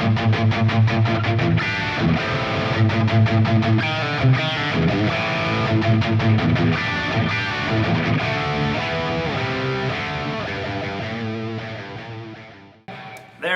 There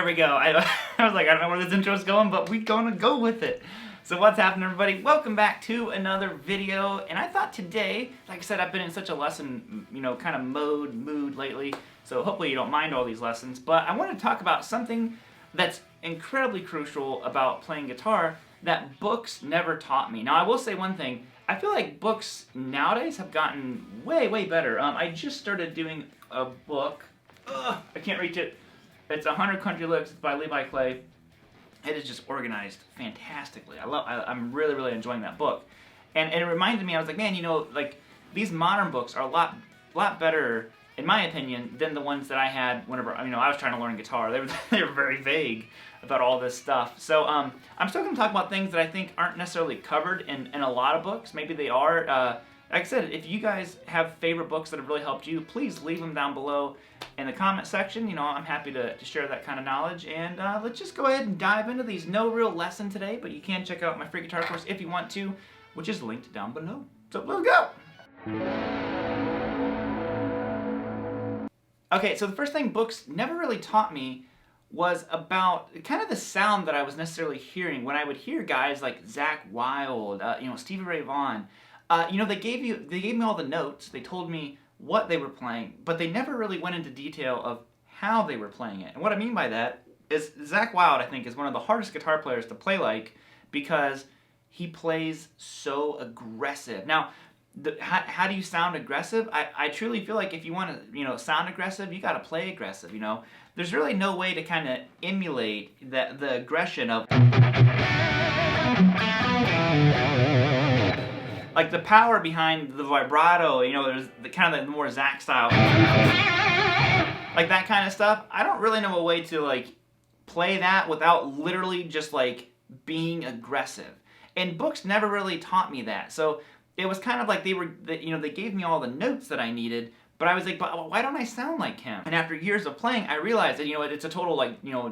we go. I was like, I don't know where this intro is going, but we're gonna go with it. So what's happening, everybody? Welcome back to another video. And I thought today, like I said, I've been in such a lesson, kind of mood lately. So hopefully you don't mind all these lessons. But I want to talk about something that's incredibly crucial about playing guitar that books never taught me. Now, I will say one thing. I feel like books nowadays have gotten way better. I just started doing a book. I can't reach it. It's 100 Country Licks by Levi Clay. It is just organized fantastically. I'm really enjoying that book. And it reminded me, I was like, man, like these modern books are a lot better, in my opinion, than the ones that I had whenever, I was trying to learn guitar. They were very vague about all this stuff. So I'm still going to talk about things that I think aren't necessarily covered in a lot of books. Maybe they are. Like I said, if you guys have favorite books that have really helped you, please leave them down below in the comment section. I'm happy to share that kind of knowledge. And let's just go ahead and dive into these. No real lesson today, but you can check out my free guitar course if you want to, which is linked down below. So let's go! Okay, so the first thing books never really taught me was about kind of the sound that I was necessarily hearing when I would hear guys like Zakk Wylde, Stevie Ray Vaughan. They gave me all the notes. They told me what they were playing, but they never really went into detail of how they were playing it. And what I mean by that is Zakk Wylde, I think, is one of the hardest guitar players to play like because he plays so aggressive. Now, how do you sound aggressive? I truly feel like if you want to, sound aggressive, you got to play aggressive. There's really no way to kind of emulate the aggression of. Like the power behind the vibrato, there's the kind of the more Zakk style, like that kind of stuff. I don't really know a way to like play that without literally just like being aggressive. And books never really taught me that. So it was kind of like they gave me all the notes that I needed, but I was like, but why don't I sound like him? And after years of playing, I realized that it's a total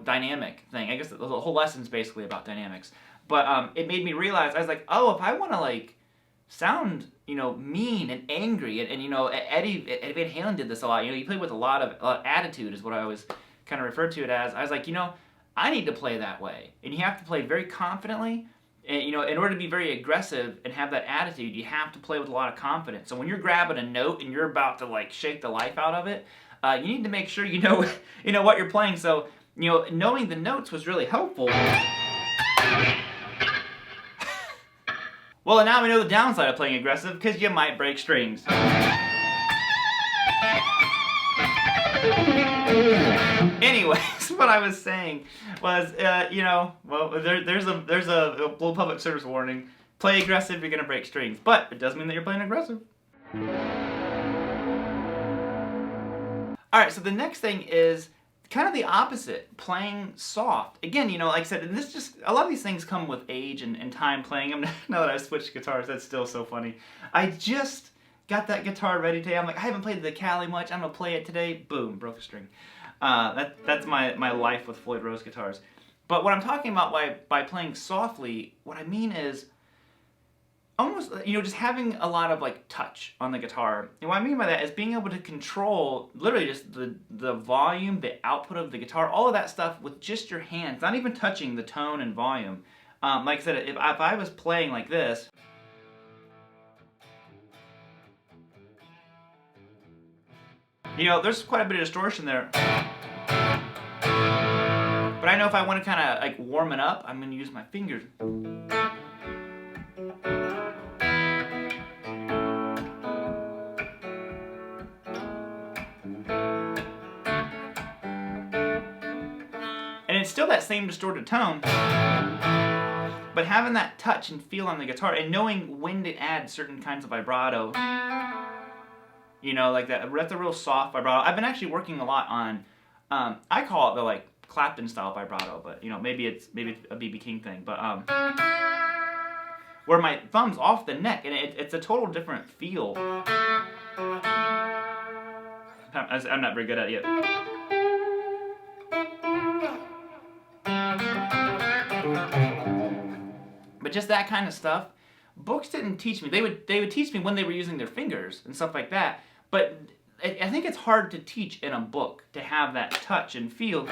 dynamic thing. I guess the whole lesson's basically about dynamics. But it made me realize, I was like, oh, if I want to like sound mean and angry, and Eddie Van Halen did this a lot. He played with a lot of attitude is what I always kind of referred to it as. I was like, I need to play that way, and you have to play very confidently. And in order to be very aggressive and have that attitude, you have to play with a lot of confidence. So when you're grabbing a note and you're about to like shake the life out of it, you need to make sure you know what you're playing. So knowing the notes was really helpful. Well, and now we know the downside of playing aggressive, because you might break strings. Anyways, what I was saying was, there's a little public service warning. Play aggressive, you're going to break strings. But it doesn't mean that you're playing aggressive. Alright, so the next thing is kind of the opposite, playing soft. Again, like I said, and a lot of these things come with age and time playing them. Now that I've switched guitars, that's still so funny. I just got that guitar ready today. I'm like, I haven't played the Cali much, I'm gonna play it today. Boom, broke a string. That's my life with Floyd Rose guitars. But what I'm talking about by playing softly, what I mean is almost, just having a lot of like touch on the guitar. And what I mean by that is being able to control literally just the volume, the output of the guitar, all of that stuff with just your hands, not even touching the tone and volume. Like I said, if I was playing like this, there's quite a bit of distortion there. But I know if I want to kind of like warm it up, I'm going to use my fingers. And it's still that same distorted tone, but having that touch and feel on the guitar and knowing when to add certain kinds of vibrato, like that's a real soft vibrato. I've been actually working a lot on, I call it the like Clapton style vibrato, but maybe it's a B.B. King thing, but where my thumb's off the neck, and it's a total different feel. I'm not very good at it yet. just that kind of stuff, books didn't teach me. They would teach me when they were using their fingers and stuff like that. But I think it's hard to teach in a book, to have that touch and feel.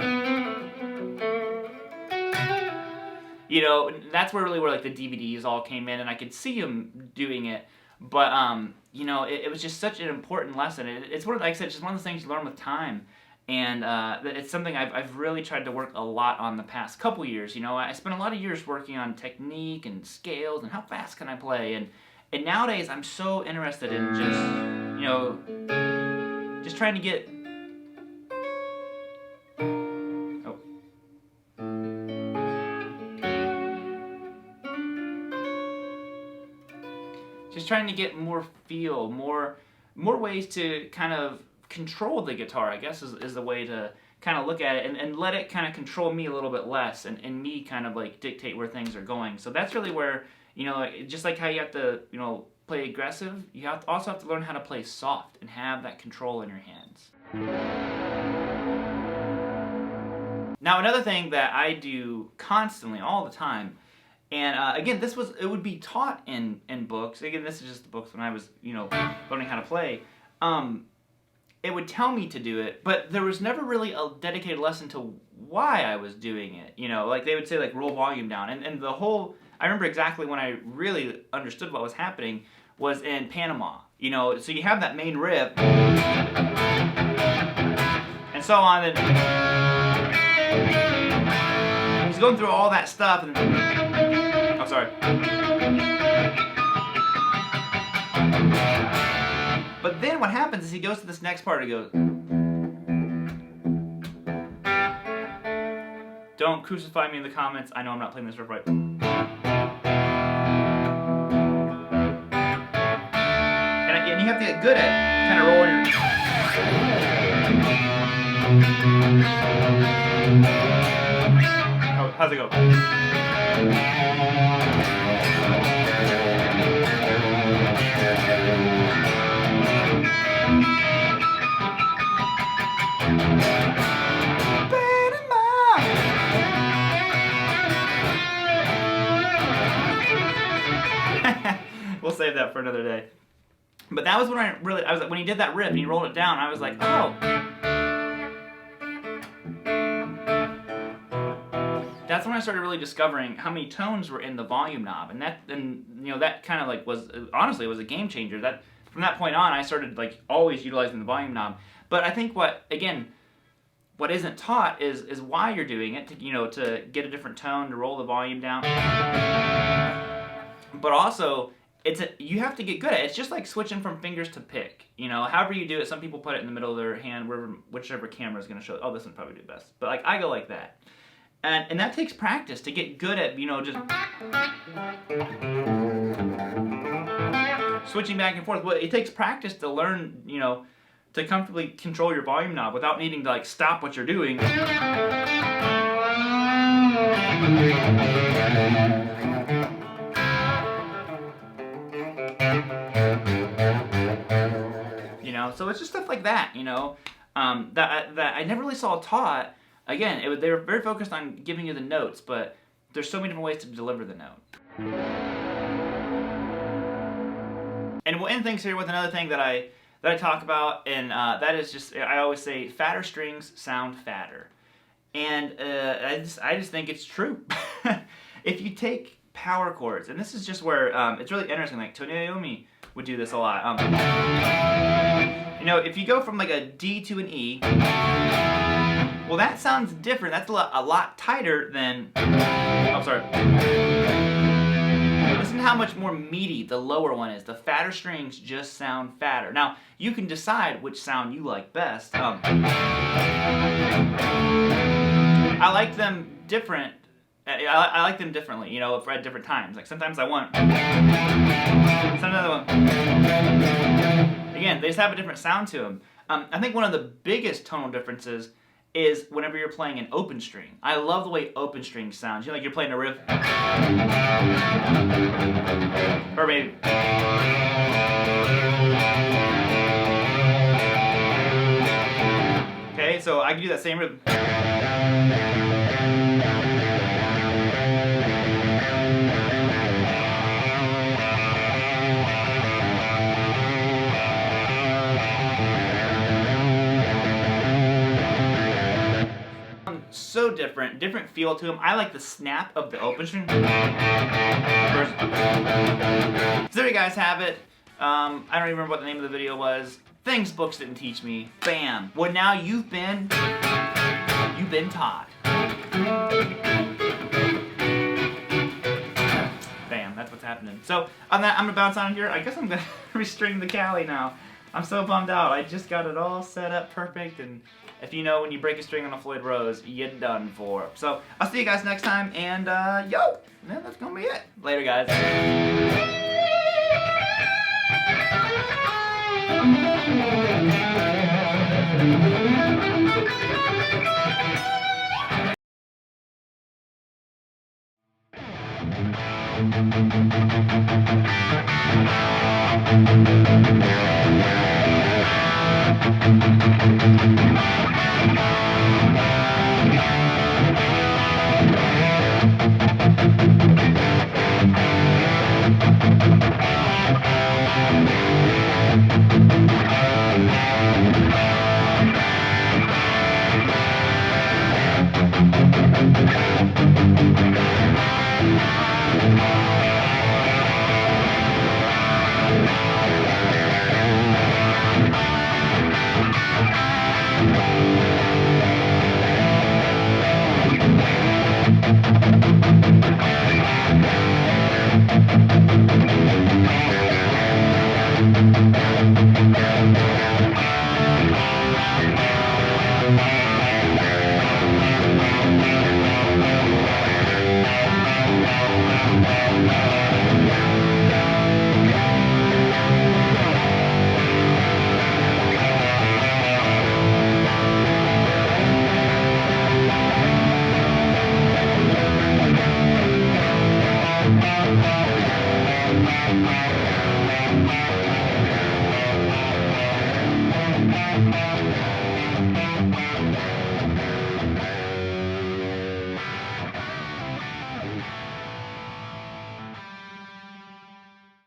You know, that's where like the DVDs all came in, and I could see them doing it. But you know, it was just such an important lesson. It's one of, like I said, it's just one of those things you learn with time. And it's something I've really tried to work a lot on the past couple years. You know, I spent a lot of years working on technique and scales and how fast can I play. And nowadays I'm so interested in just, you know, just trying to get... Oh. Just trying to get more feel, more ways to kind of control the guitar, I guess, is the way to kind of look at it, and let it kind of control me a little bit less, and me kind of like dictate where things are going. So that's really where, you know, just like how you have to, you know, play aggressive, you also have to learn how to play soft and have that control in your hands. Now, another thing that I do constantly, all the time, and again, it would be taught in books. Again, this is just the books when I was, you know, learning how to play. It would tell me to do it, but there was never really a dedicated lesson to why I was doing it. You know, like they would say, like, roll volume down. And the whole, I remember exactly when I really understood what was happening was in Panama. You know, so you have that main riff, and so on, and he's going through all that stuff, and I'm sorry. But then what happens is he goes to this next part and he goes, don't crucify me in the comments, I know I'm not playing this riff right. And you have to get good at kind of rolling your... How's it go? We'll save that for another day. But that was when I was like, when he did that riff and he rolled it down, I was like, oh. That's when I started really discovering how many tones were in the volume knob, and you know, that kind of like was, honestly, it was a game changer. That from that point on, I started like always utilizing the volume knob. But I think what isn't taught is why you're doing it, to, you know, to get a different tone, to roll the volume down. But also, you have to get good at it. It's just like switching from fingers to pick. You know, however you do it, some people put it in the middle of their hand, whichever camera is going to show it. Oh, this one probably do best. But like, I go like that. And that takes practice to get good at, you know, just switching back and forth. Well, it takes practice to learn, you know, to comfortably control your volume knob without needing to like stop what you're doing. You know, so it's just stuff like that, you know, that I never really saw taught. Again, they were very focused on giving you the notes, but there's so many different ways to deliver the note. And we'll end things here with another thing that I talk about, and that is just, I always say, fatter strings sound fatter. And I just think it's true. If you take power chords, and this is just where it's really interesting, like Tony Iommi would do this a lot. You know, if you go from like a D to an E, well, that sounds different. That's a lot tighter than... Oh, sorry. Listen to how much more meaty the lower one is. The fatter strings just sound fatter. Now, you can decide which sound you like best. I like them different. I like them differently, you know, at different times. Like sometimes I want... Sometimes I want... Again, they just have a different sound to them. I think one of the biggest tonal differences is whenever you're playing an open string. I love the way open string sounds. You know, like you're playing a riff. Or maybe... Okay, so I can do that same riff. so different feel to them. I like the snap of the open string. So there you guys have it. I don't even remember what the name of the video was. Things books didn't teach me. Bam. Well, now you've been taught. Bam, that's what's happening. So on that, I'm gonna bounce on here. I guess I'm gonna restring the Cali now. I'm so bummed out. I just got it all set up perfect, and if you know when you break a string on a Floyd Rose, you're done for. So I'll see you guys next time, and yo, man, that's gonna be it. Later, guys.